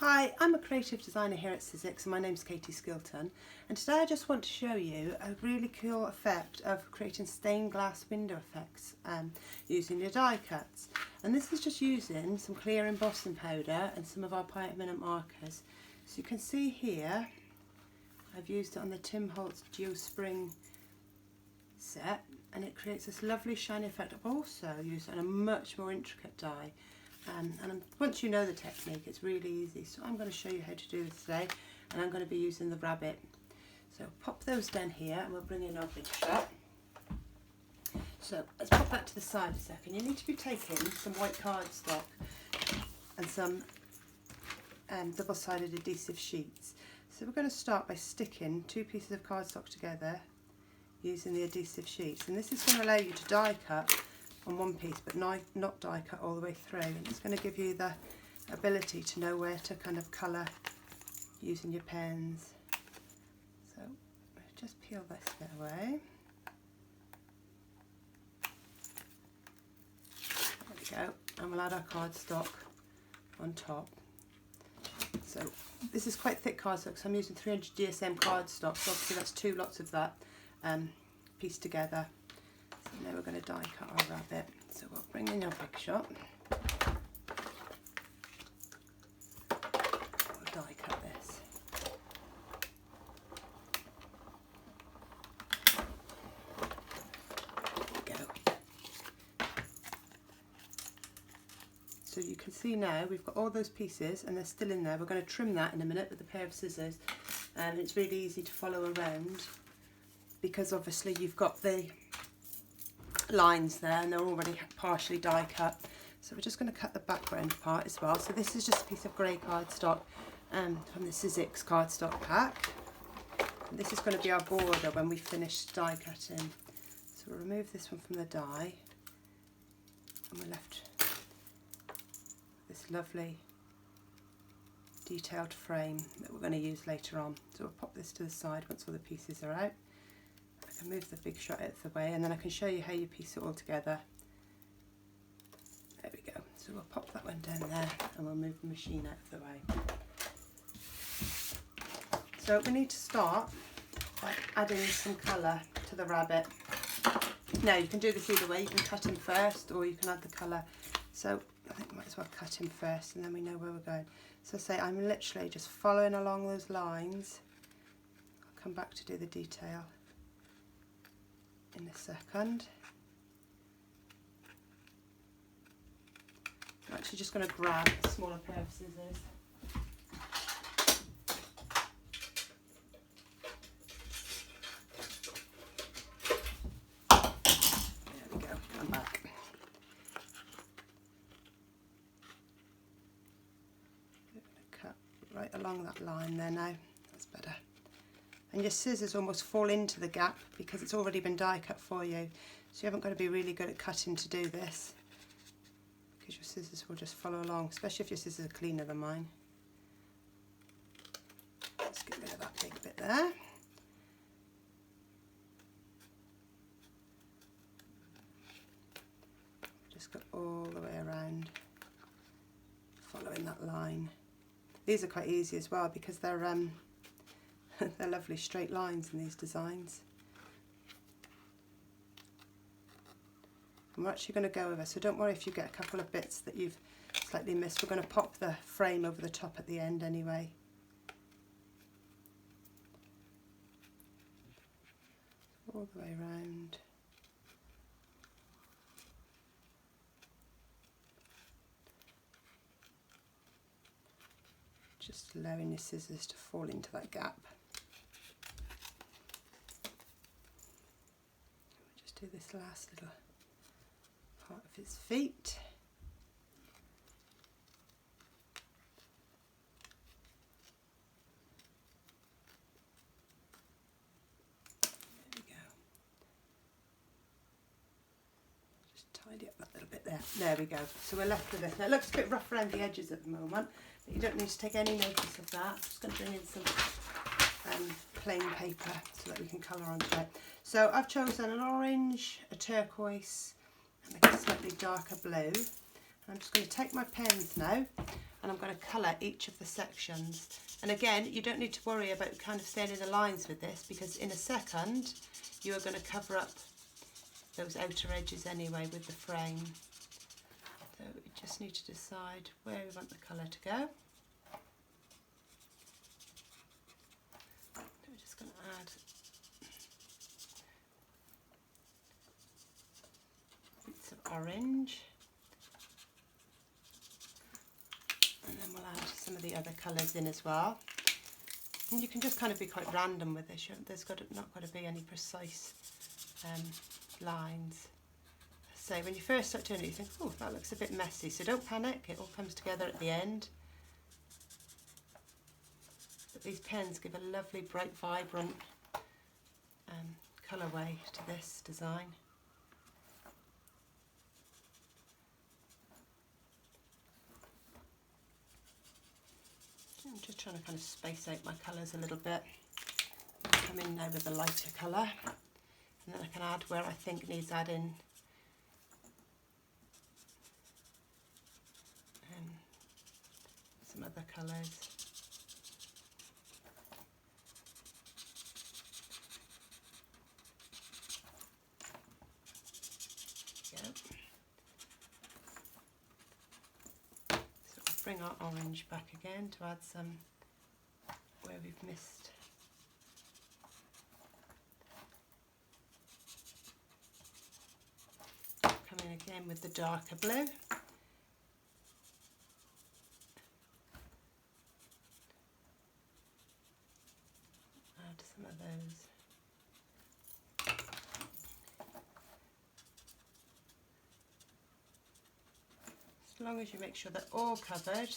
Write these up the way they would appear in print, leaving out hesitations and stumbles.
Hi, I'm a creative designer here at Sizzix and my name's Katie Skilton, and today I just want to show you a really cool effect of creating stained glass window effects using your die cuts. And this is just using some clear embossing powder and some of our permanent markers. So you can see here I've used it on the Tim Holtz Dual Spring set, and it creates this lovely shiny effect. I've also used it on a much more intricate die. And once you know the technique, it's really easy. So I'm going to show you how to do this today, and I'm going to be using the rabbit. So pop those down here and we'll bring in our big shot. So let's pop that to the side a second. You need to be taking some white cardstock and some double-sided adhesive sheets. So we're going to start by sticking two pieces of cardstock together using the adhesive sheets, and this is going to allow you to die cut on one piece but not die cut all the way through, and it's going to give you the ability to know where to kind of colour using your pens. So just peel this bit away. There we go, and we'll add our cardstock on top. So this is quite thick cardstock, so I'm using 300 DSM cardstock, so obviously that's two lots of that pieced together. So now we're going to die cut our rabbit. So we'll bring in our big shot. We'll die cut this. There we go. So you can see now we've got all those pieces and they're still in there. We're going to trim that in a minute with a pair of scissors, and it's really easy to follow around because obviously you've got the lines there and they're already partially die cut. So we're just going to cut the background part as well. So this is just a piece of grey cardstock from the Sizzix Cardstock pack. And this is going to be our border when we finish die cutting. So we'll remove this one from the die, and we're left this lovely detailed frame that we're going to use later on. So we'll pop this to the side once all the pieces are out. I can move the big shot out of the way, and then I can show you how you piece it all together. There we go. So we'll pop that one down there and we'll move the machine out of the way. So we need to start by adding some colour to the rabbit. Now you can do this either way. You can cut him first or you can add the colour. So I think I might as well cut him first and then we know where we're going. So say I'm literally just following along those lines. I'll come back to do the detail in a second. I'm actually just going to grab a smaller pair of scissors. There we go, I'm back. I'm going to cut right along that line there now, that's better. And your scissors almost fall into the gap because it's already been die cut for you. So you haven't got to be really good at cutting to do this, because your scissors will just follow along, especially if your scissors are cleaner than mine. Let's get rid of that big bit there. Just go all the way around, following that line. These are quite easy as well because they're they're lovely straight lines in these designs. And we're actually going to go over, so don't worry if you get a couple of bits that you've slightly missed. We're going to pop the frame over the top at the end anyway. All the way around. Just allowing your scissors to fall into that gap. Do this last little part of his feet. There we go. Just tidy up that little bit there. There we go. So we're left with this. Now it looks a bit rough around the edges at the moment, but you don't need to take any notice of that. I'm just going to bring in some plain paper so that we can colour onto it. So I've chosen an orange, a turquoise and a slightly darker blue, I'm just going to take my pens now and I'm going to colour each of the sections. And again, you don't need to worry about kind of staying in the lines with this, because in a second you are going to cover up those outer edges anyway with the frame. So we just need to decide where we want the colour to go. We're just going to add bits of orange. And then we'll add some of the other colours in as well. And you can just kind of be quite random with this. There's not got to be any precise lines. So when you first start doing it, you think, oh, that looks a bit messy. So don't panic, it all comes together at the end. But these pens give a lovely, bright, vibrant colourway to this design. I'm just trying to kind of space out my colours a little bit. Come in now with a lighter colour, and then I can add where I think needs adding. Some other colours. Yep. So we'll bring our orange back again to add some where we've missed. Coming again with the darker blue. Add some of those. As long as you make sure they're all covered.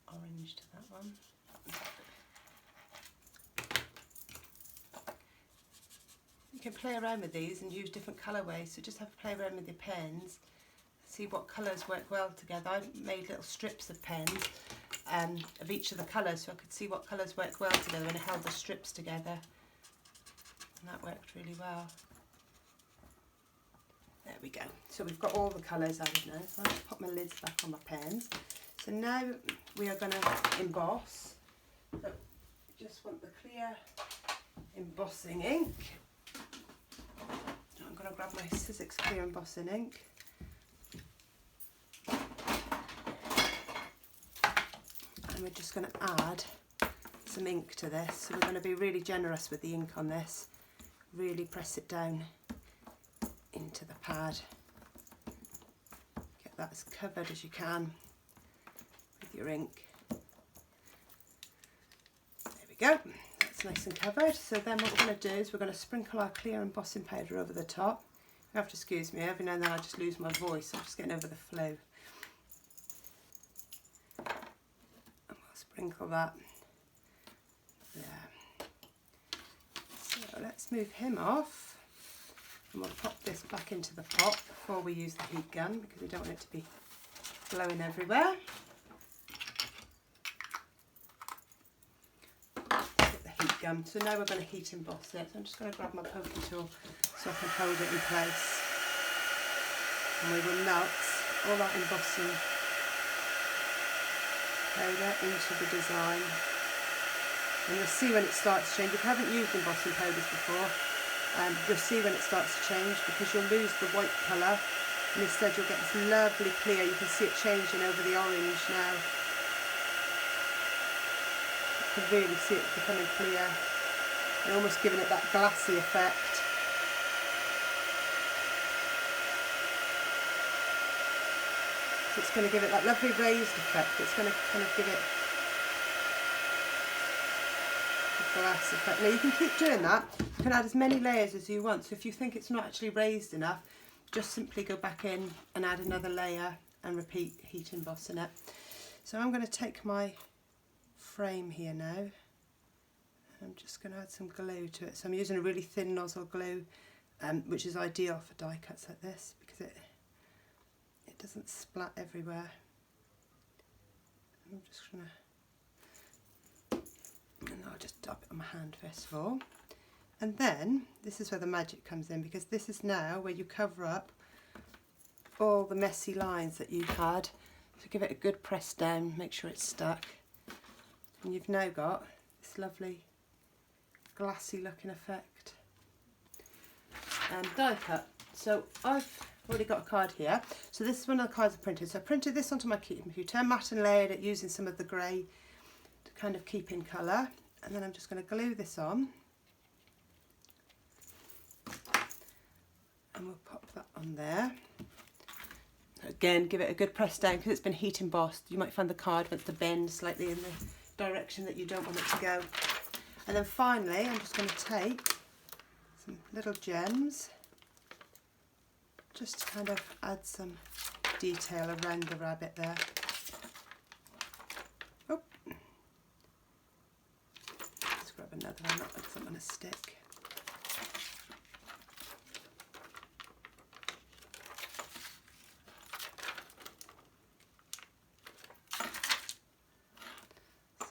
Orange to that one. You can play around with these and use different colourways, so just have to play around with your pens, see what colours work well together. I made little strips of pens of each of the colours, so I could see what colours work well together, and I held the strips together, and that worked really well. There we go. So we've got all the colours added now, so I'll just pop my lids back on my pens. So now we are going to emboss. So just want the clear embossing ink. I'm going to grab my Sizzix clear embossing ink. And we're just going to add some ink to this. So we're going to be really generous with the ink on this. Really press it down into the pad. Get that as covered as you can with your ink. There we go. That's nice and covered. So then what we're going to do is we're going to sprinkle our clear embossing powder over the top. You have to excuse me, every now and then I just lose my voice. I'm just getting over the flu. And we'll sprinkle that there. So let's move him off. And we'll pop this back into the pot before we use the heat gun, because we don't want it to be blowing everywhere. Get the heat gun. So now we're going to heat emboss it. So I'm just going to grab my poking tool so I can hold it in place. And we will melt all that embossing powder into the design. And you'll see when it starts to change. If you haven't used embossing powders before, you'll see when it starts to change, because you'll lose the white colour and instead you'll get this lovely clear. You can see it changing over the orange now. You can really see it becoming clear and almost giving it that glassy effect. So it's going to give it that lovely raised effect. It's going to kind of give it glass effect. Now you can keep doing that. You can add as many layers as you want. So if you think it's not actually raised enough, just simply go back in and add another layer and repeat heat embossing it. So I'm going to take my frame here now. I'm just going to add some glue to it. So I'm using a really thin nozzle glue, which is ideal for die cuts like this, because it doesn't splat everywhere. I'm just going to, and I'll just dab it on my hand first of all. And then this is where the magic comes in, because this is now where you cover up all the messy lines that you've had. So give it a good press down, make sure it's stuck. And you've now got this lovely glassy looking effect. And die cut. So I've already got a card here. So this is one of the cards I printed. So I printed this onto my computer, matte and layered it using some of the grey to kind of keep in colour. And then I'm just going to glue this on. And we'll pop that on there. Again, give it a good press down because it's been heat embossed. You might find the card wants to bend slightly in the direction that you don't want it to go. And then finally, I'm just going to take some little gems, just to kind of add some detail around the rabbit there. Oh, let's grab another one, that looks like I'm going to stick.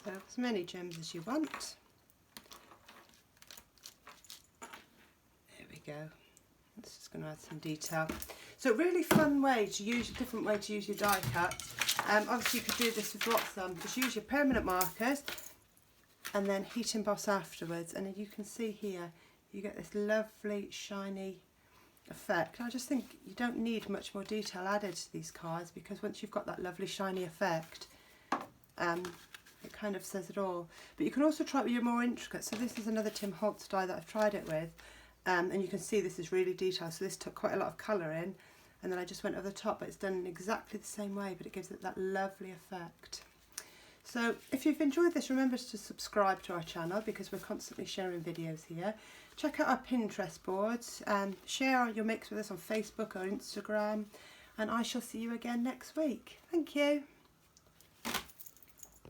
So as many gems as you want. There we go. It's just going to add some detail. So a really fun way to use, different way to use your die cut. Obviously you could do this with lots of them. Just use your permanent markers and then heat emboss afterwards. And you can see here, you get this lovely shiny effect. I just think you don't need much more detail added to these cards, because once you've got that lovely shiny effect, it kind of says it all. But you can also try it with your more intricate. So this is another Tim Holtz die that I've tried it with. And you can see this is really detailed, so this took quite a lot of colour in, and then I just went over the top, but it's done in exactly the same way, but it gives it that lovely effect. So if you've enjoyed this, remember to subscribe to our channel, because we're constantly sharing videos here. Check out our Pinterest boards, and share your mix with us on Facebook or Instagram, and I shall see you again next week. Thank you.